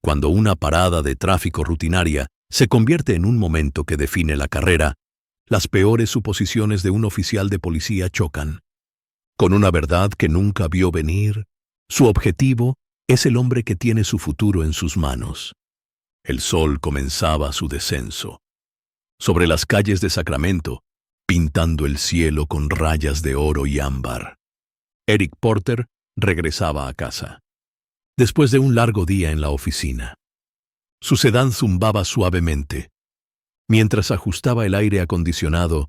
Cuando una parada de tráfico rutinaria se convierte en un momento que define la carrera, las peores suposiciones de un oficial de policía chocan. Con una verdad que nunca vio venir, su objetivo es el hombre que tiene su futuro en sus manos. El sol comenzaba su descenso. Sobre las calles de Sacramento, pintando el cielo con rayas de oro y ámbar, Eric Porter regresaba a casa. Después de un largo día en la oficina, su sedán zumbaba suavemente, mientras ajustaba el aire acondicionado,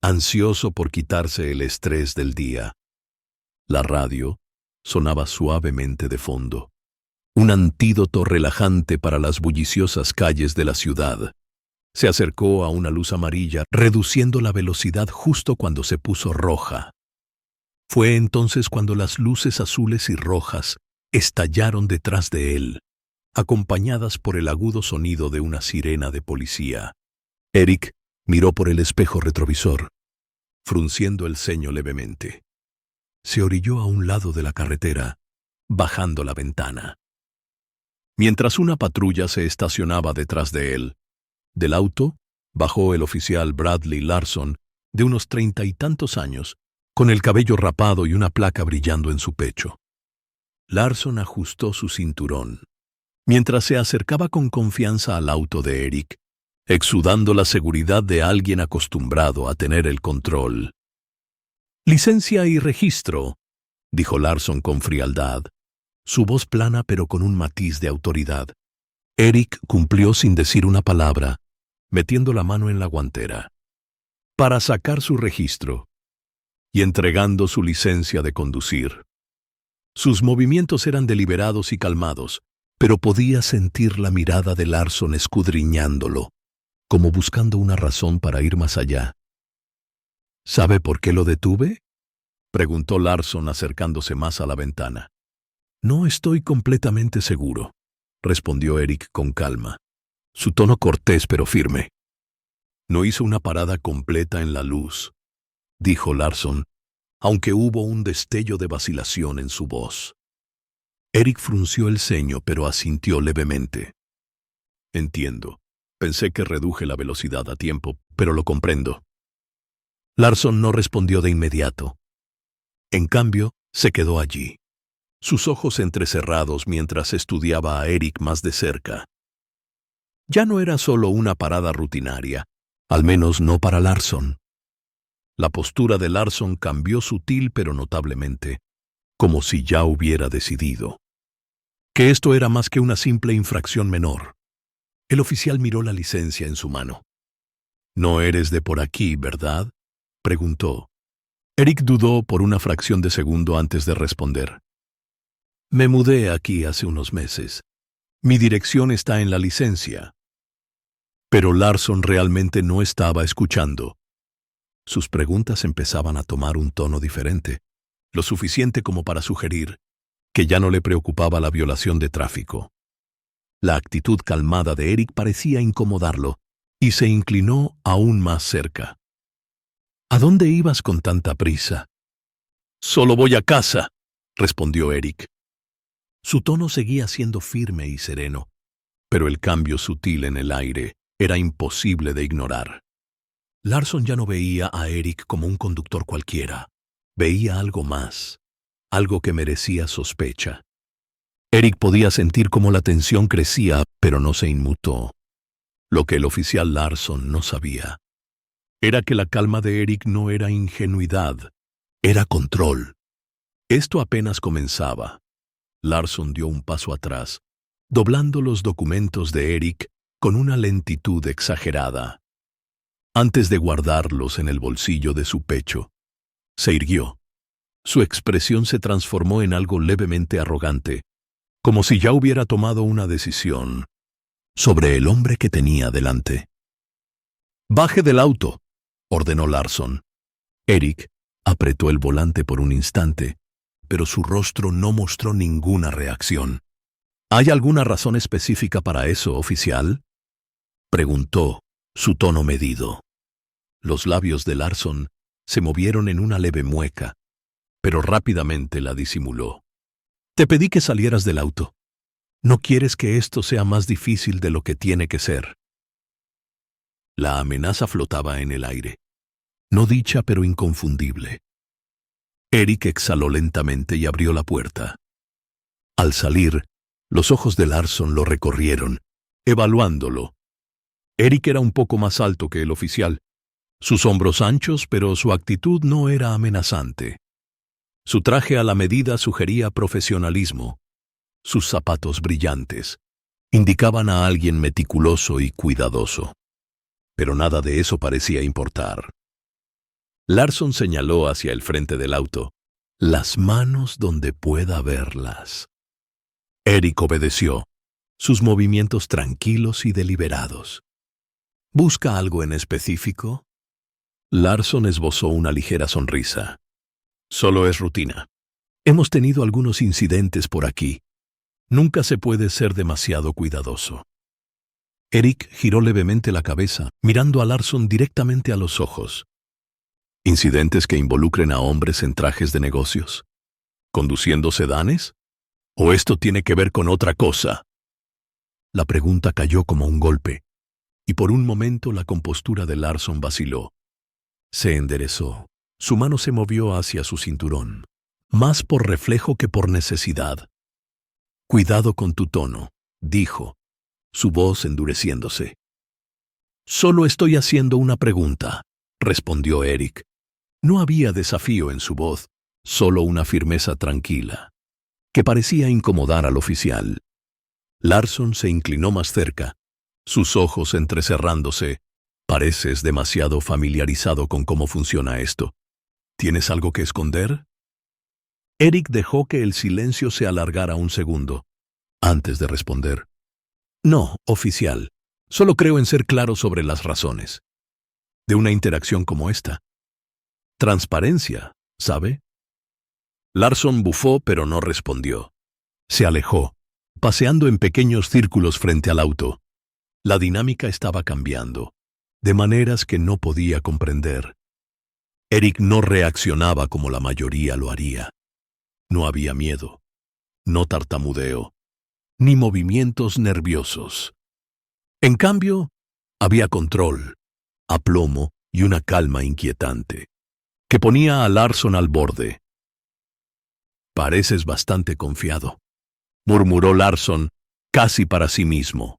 ansioso por quitarse el estrés del día. La radio sonaba suavemente de fondo, un antídoto relajante para las bulliciosas calles de la ciudad. Se acercó a una luz amarilla, reduciendo la velocidad justo cuando se puso roja. Fue entonces cuando las luces azules y rojas estallaron detrás de él, acompañadas por el agudo sonido de una sirena de policía. Eric miró por el espejo retrovisor, frunciendo el ceño levemente. Se orilló a un lado de la carretera, bajando la ventana. Mientras una patrulla se estacionaba detrás de él, del auto bajó el oficial Bradley Larson, de unos 30 y tantos años, con el cabello rapado y una placa brillando en su pecho. Larson ajustó su cinturón, mientras se acercaba con confianza al auto de Eric, exudando la seguridad de alguien acostumbrado a tener el control. «Licencia y registro», dijo Larson con frialdad, su voz plana pero con un matiz de autoridad. Eric cumplió sin decir una palabra, metiendo la mano en la guantera, para sacar su registro y entregando su licencia de conducir. Sus movimientos eran deliberados y calmados, pero podía sentir la mirada de Larson escudriñándolo, como buscando una razón para ir más allá. «¿Sabe por qué lo detuve?», preguntó Larson acercándose más a la ventana. «No estoy completamente seguro», respondió Eric con calma, su tono cortés pero firme. «No hizo una parada completa en la luz», dijo Larson, aunque hubo un destello de vacilación en su voz. Eric frunció el ceño pero asintió levemente. «Entiendo. Pensé que reduje la velocidad a tiempo, pero lo comprendo». Larson no respondió de inmediato. En cambio, se quedó allí, sus ojos entrecerrados mientras estudiaba a Eric más de cerca. Ya no era solo una parada rutinaria, al menos no para Larson. La postura de Larson cambió sutil pero notablemente, como si ya hubiera decidido que esto era más que una simple infracción menor. El oficial miró la licencia en su mano. «No eres de por aquí, ¿verdad?», preguntó. Eric dudó por una fracción de segundo antes de responder. «Me mudé aquí hace unos meses. Mi dirección está en la licencia». Pero Larson realmente no estaba escuchando. Sus preguntas empezaban a tomar un tono diferente, lo suficiente como para sugerir que ya no le preocupaba la violación de tráfico. La actitud calmada de Eric parecía incomodarlo, y se inclinó aún más cerca. «¿A dónde ibas con tanta prisa?». «Solo voy a casa», respondió Eric. Su tono seguía siendo firme y sereno, pero el cambio sutil en el aire era imposible de ignorar. Larson ya no veía a Eric como un conductor cualquiera. Veía algo más, algo que merecía sospecha. Eric podía sentir cómo la tensión crecía, pero no se inmutó. Lo que el oficial Larson no sabía era que la calma de Eric no era ingenuidad, era control. Esto apenas comenzaba. Larson dio un paso atrás, doblando los documentos de Eric con una lentitud exagerada. Antes de guardarlos en el bolsillo de su pecho, se irguió. Su expresión se transformó en algo levemente arrogante, como si ya hubiera tomado una decisión sobre el hombre que tenía delante. «Baje del auto», ordenó Larson. Eric apretó el volante por un instante, pero su rostro no mostró ninguna reacción. «¿Hay alguna razón específica para eso, oficial?», preguntó, su tono medido. Los labios de Larson se movieron en una leve mueca, pero rápidamente la disimuló. «Te pedí que salieras del auto». No quieres que esto sea más difícil de lo que tiene que ser. La amenaza flotaba en el aire, no dicha pero inconfundible. Eric exhaló lentamente y abrió la puerta. Al salir, los ojos de Larsson lo recorrieron, evaluándolo. Eric era un poco más alto que el oficial, sus hombros anchos, pero su actitud no era amenazante. Su traje a la medida sugería profesionalismo. Sus zapatos brillantes indicaban a alguien meticuloso y cuidadoso. Pero nada de eso parecía importar. Larsson señaló hacia el frente del auto, las manos donde pueda verlas. Eric obedeció, sus movimientos tranquilos y deliberados. ¿Busca algo en específico? Larsson esbozó una ligera sonrisa. Solo es rutina. Hemos tenido algunos incidentes por aquí. Nunca se puede ser demasiado cuidadoso. Eric giró levemente la cabeza, mirando a Larsson directamente a los ojos. ¿Incidentes que involucren a hombres en trajes de negocios? ¿Conduciendo sedanes? ¿O esto tiene que ver con otra cosa? La pregunta cayó como un golpe, y por un momento la compostura de Larsson vaciló. Se enderezó. Su mano se movió hacia su cinturón, más por reflejo que por necesidad. «Cuidado con tu tono», dijo, su voz endureciéndose. «Solo estoy haciendo una pregunta», respondió Eric. No había desafío en su voz, solo una firmeza tranquila, que parecía incomodar al oficial. Larsson se inclinó más cerca, sus ojos entrecerrándose. «Pareces demasiado familiarizado con cómo funciona esto. ¿Tienes algo que esconder?» Eric dejó que el silencio se alargara un segundo, antes de responder. «No, oficial. Solo creo en ser claro sobre las razones de una interacción como esta. Transparencia, ¿sabe?» Larsson bufó, pero no respondió. Se alejó, paseando en pequeños círculos frente al auto. La dinámica estaba cambiando, de maneras que no podía comprender. Eric no reaccionaba como la mayoría lo haría. No había miedo, no tartamudeo, ni movimientos nerviosos. En cambio, había control, aplomo y una calma inquietante, que ponía a Larsson al borde. «Pareces bastante confiado», murmuró Larsson, casi para sí mismo.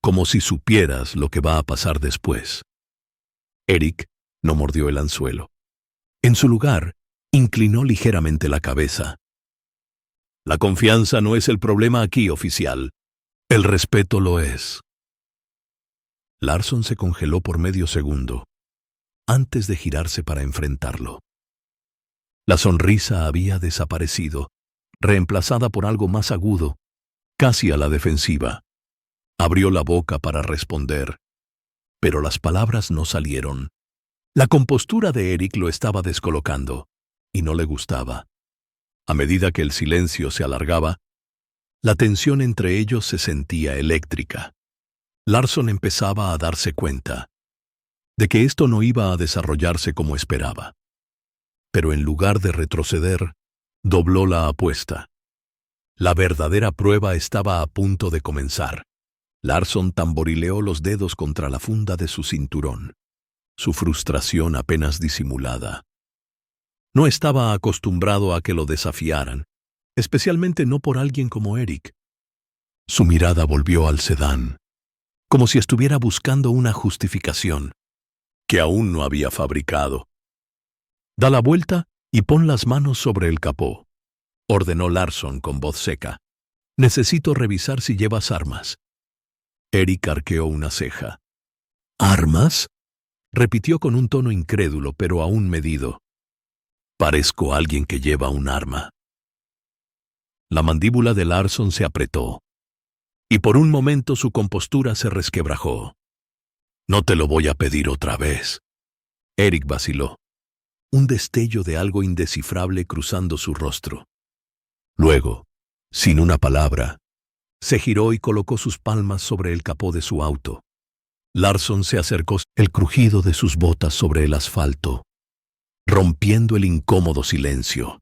«Como si supieras lo que va a pasar después». Eric no mordió el anzuelo. En su lugar, inclinó ligeramente la cabeza. «La confianza no es el problema aquí, oficial. El respeto lo es». Larsson se congeló por medio segundo, antes de girarse para enfrentarlo. La sonrisa había desaparecido, reemplazada por algo más agudo, casi a la defensiva. Abrió la boca para responder, pero las palabras no salieron. La compostura de Eric lo estaba descolocando, y no le gustaba. A medida que el silencio se alargaba, la tensión entre ellos se sentía eléctrica. Larsson empezaba a darse cuenta de que esto no iba a desarrollarse como esperaba. Pero en lugar de retroceder, dobló la apuesta. La verdadera prueba estaba a punto de comenzar. Larsson tamborileó los dedos contra la funda de su cinturón, su frustración apenas disimulada. No estaba acostumbrado a que lo desafiaran, especialmente no por alguien como Eric. Su mirada volvió al sedán, como si estuviera buscando una justificación que aún no había fabricado. «Da la vuelta y pon las manos sobre el capó», ordenó Larsson con voz seca. «Necesito revisar si llevas armas». Eric arqueó una ceja. «¿Armas?», repitió con un tono incrédulo pero aún medido. «Parezco alguien que lleva un arma». La mandíbula de Larsson se apretó, y por un momento su compostura se resquebrajó. «No te lo voy a pedir otra vez». Eric vaciló, un destello de algo indescifrable cruzando su rostro. Luego, sin una palabra, se giró y colocó sus palmas sobre el capó de su auto. Larsson se acercó, el crujido de sus botas sobre el asfalto, rompiendo el incómodo silencio.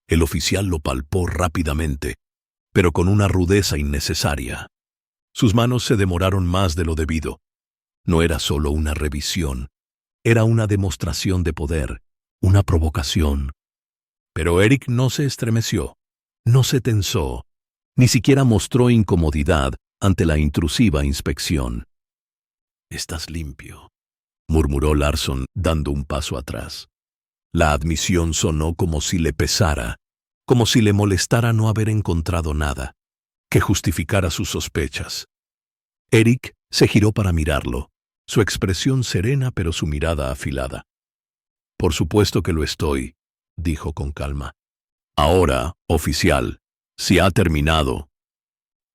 El oficial lo palpó rápidamente, pero con una rudeza innecesaria. Sus manos se demoraron más de lo debido. No era solo una revisión, era una demostración de poder, una provocación. Pero Eric no se estremeció, no se tensó, ni siquiera mostró incomodidad ante la intrusiva inspección. «Estás limpio», murmuró Larson, dando un paso atrás. La admisión sonó como si le pesara, como si le molestara no haber encontrado nada que justificara sus sospechas. Eric se giró para mirarlo, su expresión serena pero su mirada afilada. «Por supuesto que lo estoy», dijo con calma. «Ahora, oficial, si ha terminado».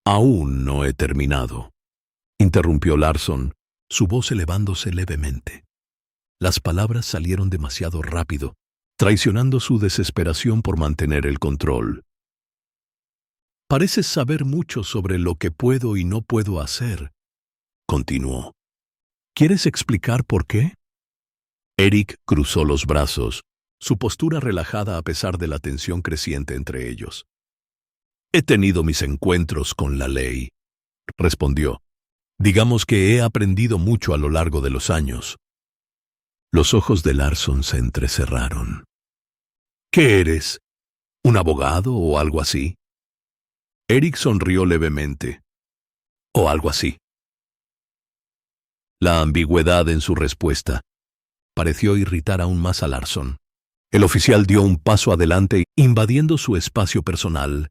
«Aún no he terminado», interrumpió Larson, su voz elevándose levemente. Las palabras salieron demasiado rápido, traicionando su desesperación por mantener el control. «Pareces saber mucho sobre lo que puedo y no puedo hacer», continuó. «¿Quieres explicar por qué?» Eric cruzó los brazos, su postura relajada a pesar de la tensión creciente entre ellos. «He tenido mis encuentros con la ley», respondió. «Digamos que he aprendido mucho a lo largo de los años». Los ojos de Larson se entrecerraron. «¿Qué eres? ¿Un abogado o algo así?» Eric sonrió levemente. «O algo así». La ambigüedad en su respuesta pareció irritar aún más a Larson. El oficial dio un paso adelante, invadiendo su espacio personal,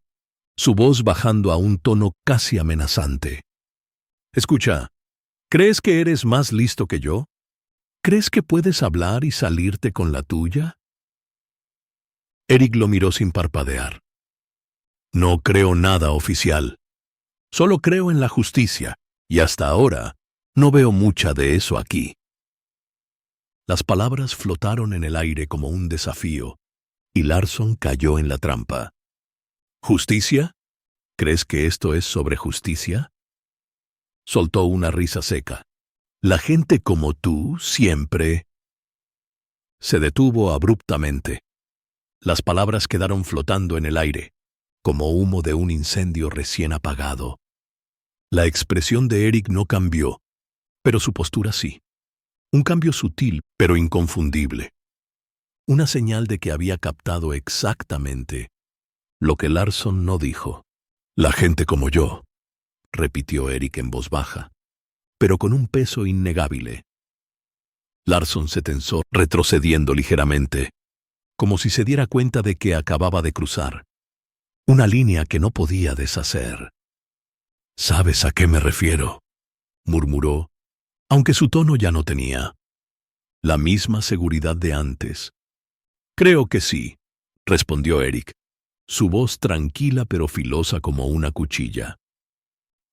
su voz bajando a un tono casi amenazante. «Escucha, ¿crees que eres más listo que yo? ¿Crees que puedes hablar y salirte con la tuya?» Eric lo miró sin parpadear. «No creo nada, oficial. Solo creo en la justicia, y hasta ahora no veo mucha de eso aquí». Las palabras flotaron en el aire como un desafío, y Larson cayó en la trampa. «¿Justicia? ¿Crees que esto es sobre justicia?» Soltó una risa seca. «La gente como tú siempre...» Se detuvo abruptamente. Las palabras quedaron flotando en el aire, como humo de un incendio recién apagado. La expresión de Eric no cambió, pero su postura sí. Un cambio sutil, pero inconfundible. Una señal de que había captado exactamente lo que Larson no dijo. «La gente como yo», repitió Eric en voz baja, pero con un peso innegable. Larson se tensó, retrocediendo ligeramente, como si se diera cuenta de que acababa de cruzar una línea que no podía deshacer. «¿Sabes a qué me refiero?», murmuró, aunque su tono ya no tenía la misma seguridad de antes. «Creo que sí», respondió Eric, su voz tranquila pero filosa como una cuchilla.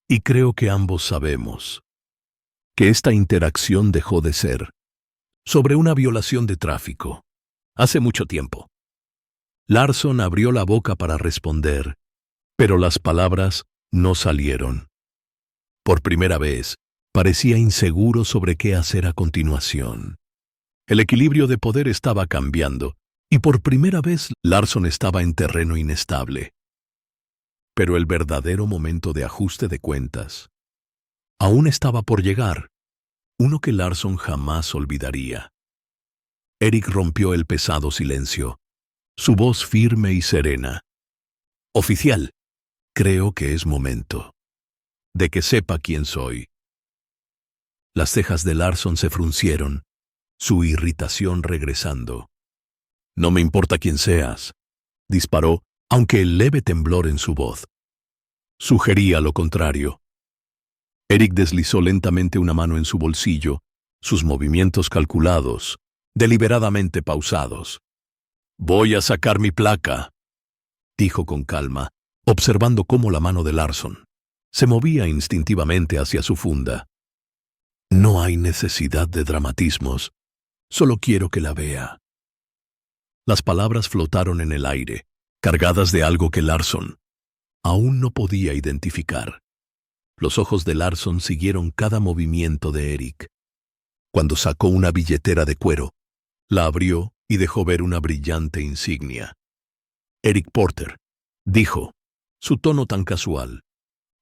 «Y creo que ambos sabemos que esta interacción dejó de ser sobre una violación de tráfico hace mucho tiempo». Larson abrió la boca para responder, pero las palabras no salieron. Por primera vez, parecía inseguro sobre qué hacer a continuación. El equilibrio de poder estaba cambiando, y por primera vez Larson estaba en terreno inestable. Pero el verdadero momento de ajuste de cuentas aún estaba por llegar, uno que Larson jamás olvidaría. Eric rompió el pesado silencio, su voz firme y serena. «Oficial, creo que es momento de que sepa quién soy». Las cejas de Larson se fruncieron, su irritación regresando. «No me importa quién seas», disparó, aunque el leve temblor en su voz sugería lo contrario. Eric deslizó lentamente una mano en su bolsillo, sus movimientos calculados, deliberadamente pausados. «Voy a sacar mi placa», dijo con calma, observando cómo la mano de Larson se movía instintivamente hacia su funda. «No hay necesidad de dramatismos, solo quiero que la vea». Las palabras flotaron en el aire, cargadas de algo que Larson aún no podía identificar. Los ojos de Larson siguieron cada movimiento de Eric. Cuando sacó una billetera de cuero, la abrió y dejó ver una brillante insignia. «Eric Porter», dijo, su tono tan casual,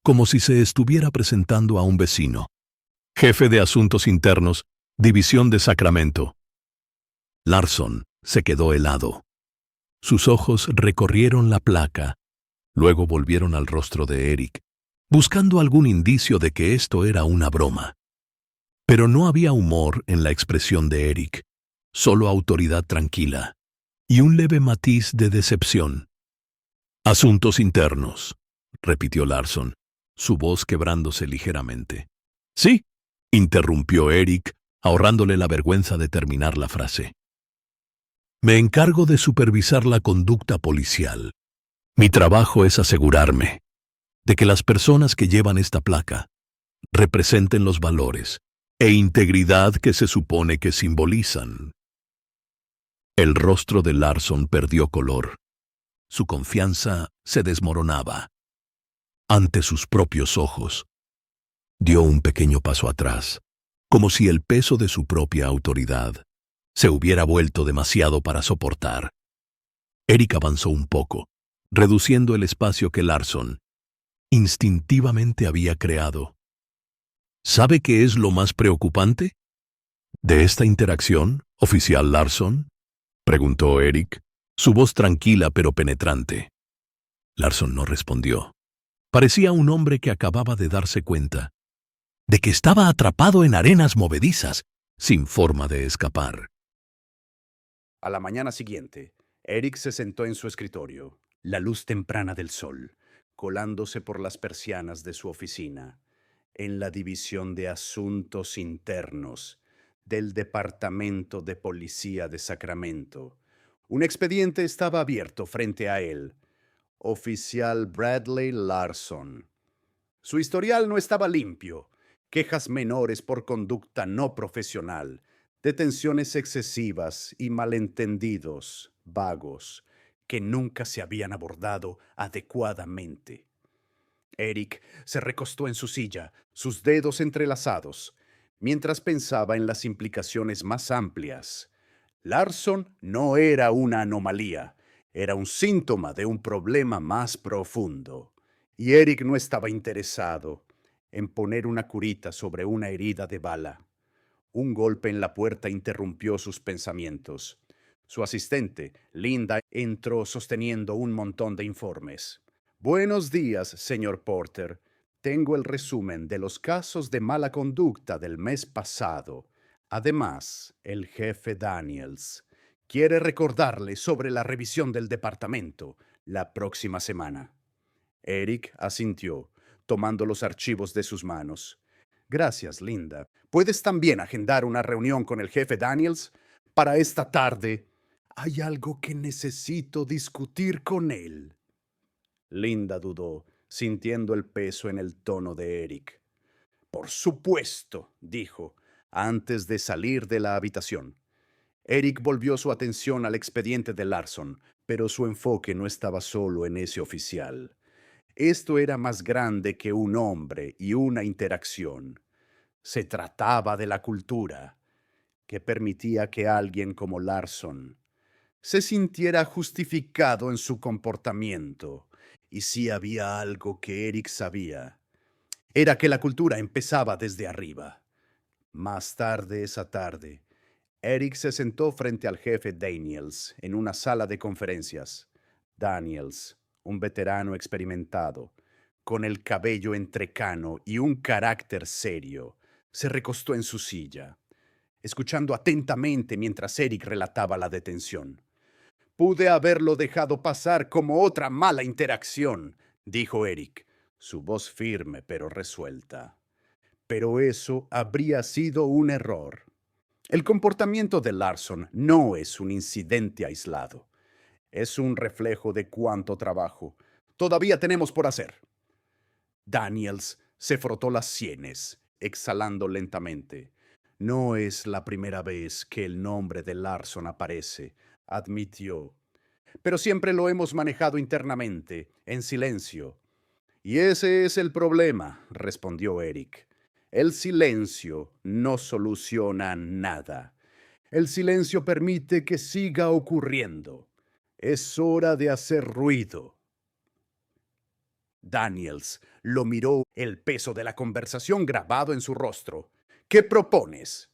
como si se estuviera presentando a un vecino. Jefe de Asuntos Internos, División de Sacramento. Larson se quedó helado. Sus ojos recorrieron la placa, luego volvieron al rostro de Eric, buscando algún indicio de que esto era una broma. Pero no había humor en la expresión de Eric, solo autoridad tranquila y un leve matiz de decepción. Asuntos internos, repitió Larson, su voz quebrándose ligeramente. Sí, interrumpió Eric, ahorrándole la vergüenza de terminar la frase. Me encargo de supervisar la conducta policial. Mi trabajo es asegurarme de que las personas que llevan esta placa representen los valores e integridad que se supone que simbolizan. El rostro de Larson perdió color. Su confianza se desmoronaba. Ante sus propios ojos, dio un pequeño paso atrás, como si el peso de su propia autoridad se hubiera vuelto demasiado para soportar. Eric avanzó un poco, reduciendo el espacio que Larson instintivamente había creado. ¿Sabe qué es lo más preocupante de esta interacción, oficial Larson?, preguntó Eric, su voz tranquila pero penetrante. Larson no respondió. Parecía un hombre que acababa de darse cuenta de que estaba atrapado en arenas movedizas, sin forma de escapar. A la mañana siguiente, Eric se sentó en su escritorio, la luz temprana del sol, colándose por las persianas de su oficina, en la División de Asuntos Internos del Departamento de Policía de Sacramento. Un expediente estaba abierto frente a él. Oficial Bradley Larson. Su historial no estaba limpio. Quejas menores por conducta no profesional, detenciones excesivas y malentendidos vagos que nunca se habían abordado adecuadamente. Eric se recostó en su silla, sus dedos entrelazados, mientras pensaba en las implicaciones más amplias. Larson no era una anomalía, era un síntoma de un problema más profundo. Y Eric no estaba interesado en poner una curita sobre una herida de bala. Un golpe en la puerta interrumpió sus pensamientos. Su asistente, Linda, entró sosteniendo un montón de informes. Buenos días, señor Porter. Tengo el resumen de los casos de mala conducta del mes pasado. Además, el jefe Daniels quiere recordarle sobre la revisión del departamento la próxima semana. Eric asintió, tomando los archivos de sus manos. Gracias, Linda. ¿Puedes también agendar una reunión con el jefe Daniels para esta tarde? Hay algo que necesito discutir con él. Linda dudó, sintiendo el peso en el tono de Eric. Por supuesto, dijo, antes de salir de la habitación. Eric volvió su atención al expediente de Larson, pero su enfoque no estaba solo en ese oficial. Esto era más grande que un hombre y una interacción. Se trataba de la cultura, que permitía que alguien como Larson se sintiera justificado en su comportamiento. Y si había algo que Eric sabía, era que la cultura empezaba desde arriba. Más tarde esa tarde, Eric se sentó frente al jefe Daniels en una sala de conferencias. Daniels, un veterano experimentado, con el cabello entrecano y un carácter serio, se recostó en su silla, escuchando atentamente mientras Eric relataba la detención. Pude haberlo dejado pasar como otra mala interacción, dijo Eric, su voz firme pero resuelta. Pero eso habría sido un error. El comportamiento de Larson no es un incidente aislado. Es un reflejo de cuánto trabajo todavía tenemos por hacer. Daniels se frotó las sienes, exhalando lentamente. No es la primera vez que el nombre de Larson aparece, admitió. Pero siempre lo hemos manejado internamente, en silencio. Y ese es el problema, respondió Eric. El silencio no soluciona nada. El silencio permite que siga ocurriendo. Es hora de hacer ruido. Daniels lo miró, el peso de la conversación grabado en su rostro. ¿Qué propones?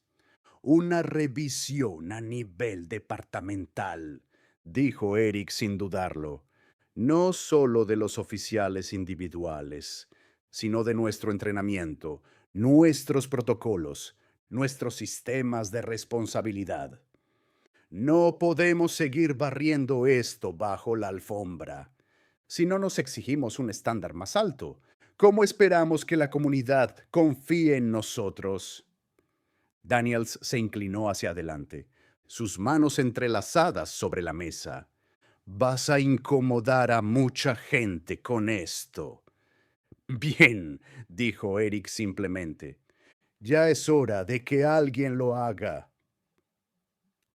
Una revisión a nivel departamental, dijo Eric sin dudarlo. No solo de los oficiales individuales, sino de nuestro entrenamiento, nuestros protocolos, nuestros sistemas de responsabilidad. No podemos seguir barriendo esto bajo la alfombra. Si no nos exigimos un estándar más alto, ¿cómo esperamos que la comunidad confíe en nosotros? Daniels se inclinó hacia adelante, sus manos entrelazadas sobre la mesa. Vas a incomodar a mucha gente con esto. Bien, dijo Eric simplemente. Ya es hora de que alguien lo haga.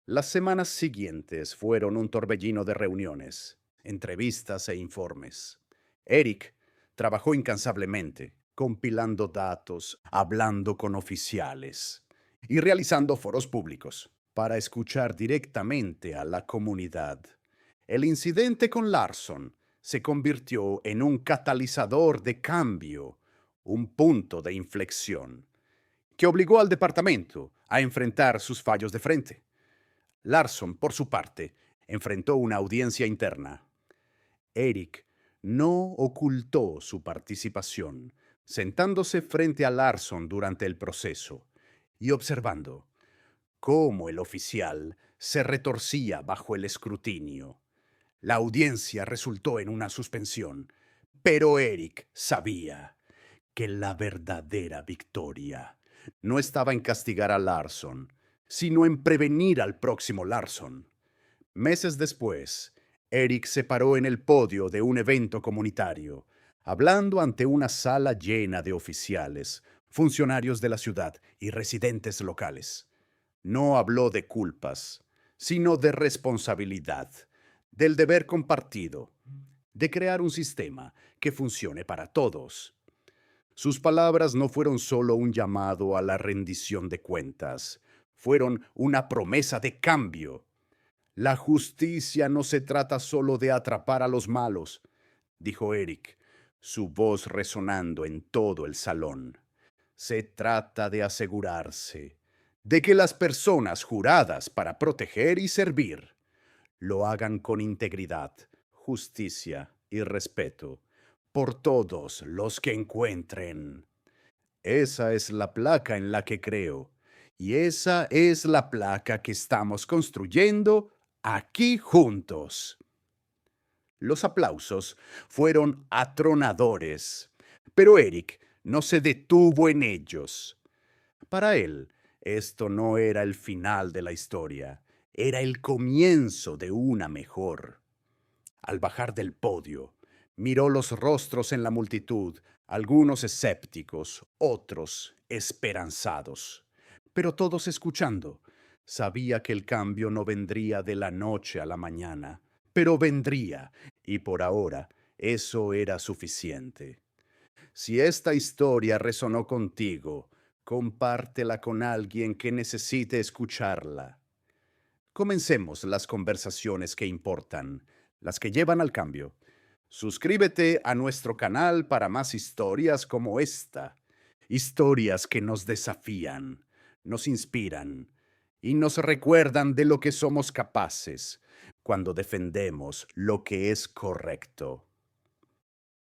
Las semanas siguientes fueron un torbellino de reuniones, entrevistas e informes. Eric trabajó incansablemente, compilando datos, hablando con oficiales y realizando foros públicos para escuchar directamente a la comunidad. El incidente con Larson se convirtió en un catalizador de cambio, un punto de inflexión, que obligó al departamento a enfrentar sus fallos de frente. Larson, por su parte, enfrentó una audiencia interna. Eric no ocultó su participación, sentándose frente a Larson durante el proceso y observando cómo el oficial se retorcía bajo el escrutinio. La audiencia resultó en una suspensión, pero Eric sabía que la verdadera victoria no estaba en castigar a Larson, sino en prevenir al próximo Larson. Meses después, Eric se paró en el podio de un evento comunitario, hablando ante una sala llena de oficiales, funcionarios de la ciudad y residentes locales. No habló de culpas, sino de responsabilidad, del deber compartido, de crear un sistema que funcione para todos. Sus palabras no fueron solo un llamado a la rendición de cuentas, fueron una promesa de cambio. La justicia no se trata solo de atrapar a los malos, dijo Eric, su voz resonando en todo el salón. Se trata de asegurarse de que las personas juradas para proteger y servir lo hagan con integridad, justicia y respeto por todos los que encuentren. Esa es la placa en la que creo, y esa es la placa que estamos construyendo aquí juntos. Los aplausos fueron atronadores, pero Eric no se detuvo en ellos. Para él, esto no era el final de la historia, era el comienzo de una mejor. Al bajar del podio, miró los rostros en la multitud, algunos escépticos, otros esperanzados, pero todos escuchando. Sabía que el cambio no vendría de la noche a la mañana, pero vendría, y por ahora eso era suficiente. Si esta historia resonó contigo, compártela con alguien que necesite escucharla. Comencemos las conversaciones que importan, las que llevan al cambio. Suscríbete a nuestro canal para más historias como esta. Historias que nos desafían, nos inspiran y nos recuerdan de lo que somos capaces cuando defendemos lo que es correcto.